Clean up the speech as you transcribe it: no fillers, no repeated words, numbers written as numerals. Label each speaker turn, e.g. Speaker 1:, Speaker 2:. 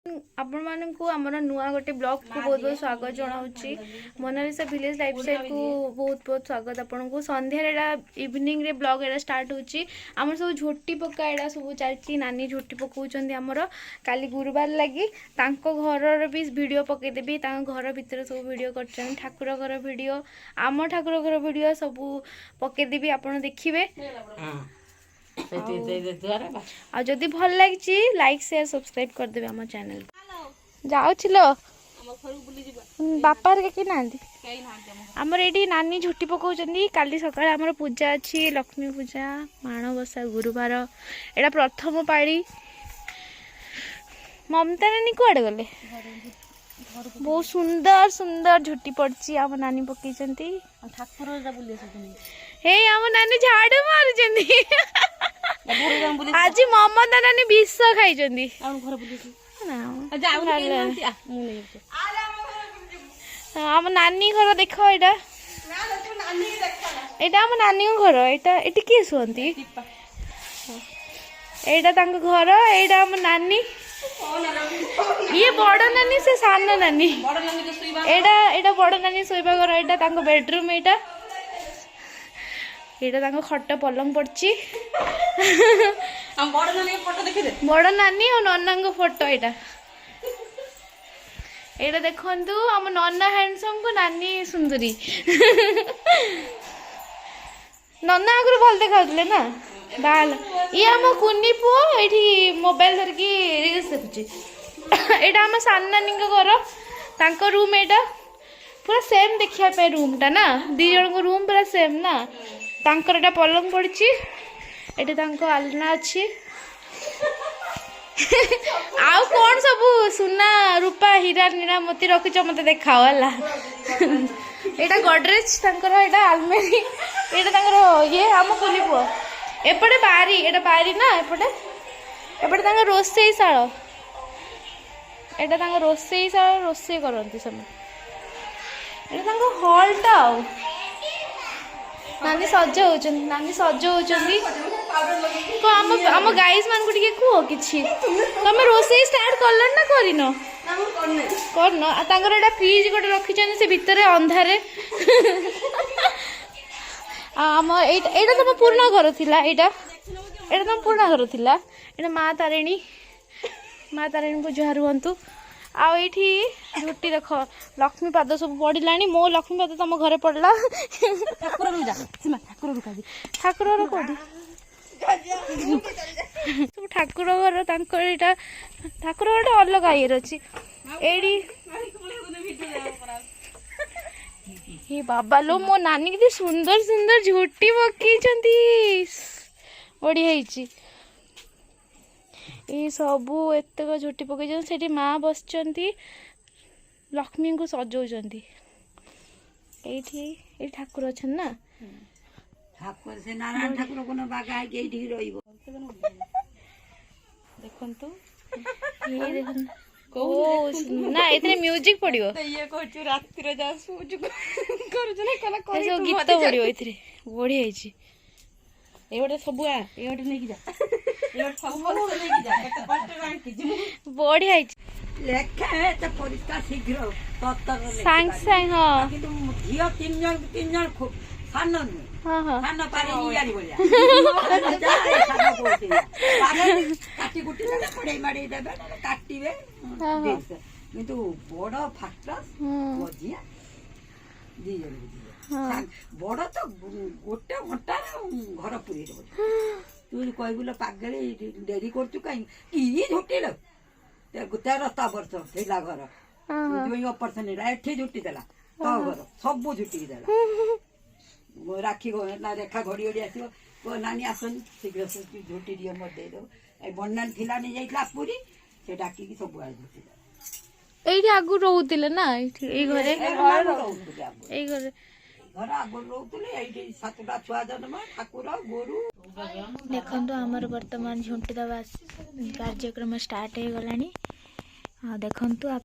Speaker 1: आपण मानकु हमर नुआ गोटे ब्लॉग को बहुत बहुत स्वागत जनाऊँगी। मोनालिसा विलेज लाइफस्टाइल को बहुत बहुत स्वागत आपन को। संध्या इवनिंग रे ब्लॉग एटा स्टार्ट होची। हमर सब झोटी पक्का एटा सब चलची। नानी झोटी पकाउछन्ती हमर काली गुरुवार लगी तांको घर भी वीडियो पके देबी। तांको घर भीतर सब वीडियो करछन। ठाकुर घर वीडियो आम ठाकुर घर वीडियो सब पके देबी आपन देखिबे। जदि भल लगी लाइक शेयर सब्सक्राइब कर देबे हम चैनल जाउछिलो बापा के ना आमर ये नानी झुटी पकाउछन्ती। काली सकाळे आमर पूजा अच्छी लक्ष्मी पूजा माणबसा गुरुवार एटा प्रथम पाड़ी। ममता नानी कुआडे गले बहुत सुंदर सुंदर झुटी पड़ची आम नानी पकाइछन्ती।
Speaker 2: ठाकुर
Speaker 1: हे आम नानी झाड़ू मारुछन्ती। आज ममता नानी विष खाई आम नानी घर देख एटा आम नानी घर एटा एटी किए शुअंती एटा तांको घर एटा आम नानी ये बड़ नानी से सान नानी एटा एटा बड़ नानी सोइबा घर एटा तांको बेडरूम एटा एटा तांको खट पलंग पड़ची। बड़ नानी और नन्ना फोटो एटा एटा देखंतु हम नन्ना हैंडसम को नानी सुंदरी। नन्ना आगु भल देखाउतले ना बाल ये आम कुनी पुओ एठी मोबाइल धरकी रील्स देखुची। एटा आम सान नानी घर तांको रूम एटा पूरा सेम देखिया पे रूम टा ना दी जन को रूम पूरा सेम ना। तांकर एटा पलंग पड़ची एटा तांको आलना अच्छी। आउ कौन सब सुना रूपा हीरा नीरा मोती रखिच मते देखाओ हला। एटा गोडरेज तांकर एटा आलमेरी एटा तांकर ये आम कुली पुओ एपटे बारी एटा बारी ना एपटे एपटे तांकर रोसई शाळ एटा तांकर रोसई शाळ रोसई करंती समय एटा तांकर हॉल टा नानी सज होचंदी नानी सज होचंदी को आम गाइस मान को टिके कुओ किछि तमे रोसई स्टार्ट करलन ना करिनो करनो आ तांगर एटा फ्रिज गोटे रखिछन से भितरे अंधारे। आम एटा तम पुराना घर थिला एटा एटा तम पुराना घर थिला एटा माँ तारिणी को जुहार हुंतु। आउ एठी झुटी देख लक्ष्मी पाद सब पड़ला मो लक्ष्मी पाद तुम घरे पड़ला। ठाकुर घर कौटी सब ठाकुर घर यहाँ ठाकुर घर अलग ये अच्छी ये बाबा लो मो नानी के सुंदर सुंदर झुटी पकई बढ़िया ये सबू एतक झुटी पकई से माँ बस लक्ष्मी को सजाऊँच ये ठाकुर अच्छा ना
Speaker 2: ठाकुर से नारायण ठाकुर को बागा है देखंतु
Speaker 1: ये देखन ओ ना इतने म्यूजिक पड़ियो
Speaker 2: ये कहछु रात्रि रे जा सूज करू ना कला
Speaker 1: कर सब गीत पड़ियो इतरे बढ़िया हिची
Speaker 2: ए गोटे सब आ ए गोटे नै कि जा ए गोटे सब नै कि जा कते कष्ट रांकी जी
Speaker 1: बढ़िया हिची
Speaker 2: लेखा है त परिष्कार शीघ्र तत्तर
Speaker 1: सांग सांग हां
Speaker 2: कि तुम धियो तीन जन खूब खान
Speaker 1: हां हां
Speaker 2: खान पारे यारी बोलिया जा खाना पोती काटी कुटी ना पड़े मारी देबे काटीबे किंतु बड़ फाटस बजिया दी जन बड़ तो गोटे घंटा घर पुरी तू कहबुल पागली डेरी करतु कहीं कि झुटिल तेर वर्ष थिला घर जो ऑपरेशन एठी झुटी देला तो घर सब झुटी देला राखी रेखा घड़ी घड़ी आसो नानी आसन शीघ्र झुटी दिए मत दे दो बन्ना थिला नहीं जाइला पूरी से डाकी सब झुटी
Speaker 1: एठी आगु रहउतिले ना एठी घरे ए घरे
Speaker 2: घर आगु रहउतिले एठी सातटा छुआ जन्म ठाकुर गोरु
Speaker 1: देखंतु हमर वर्तमान झुंटी दबा कार्यक्रम स्टार्ट हे गलानी देखंतु।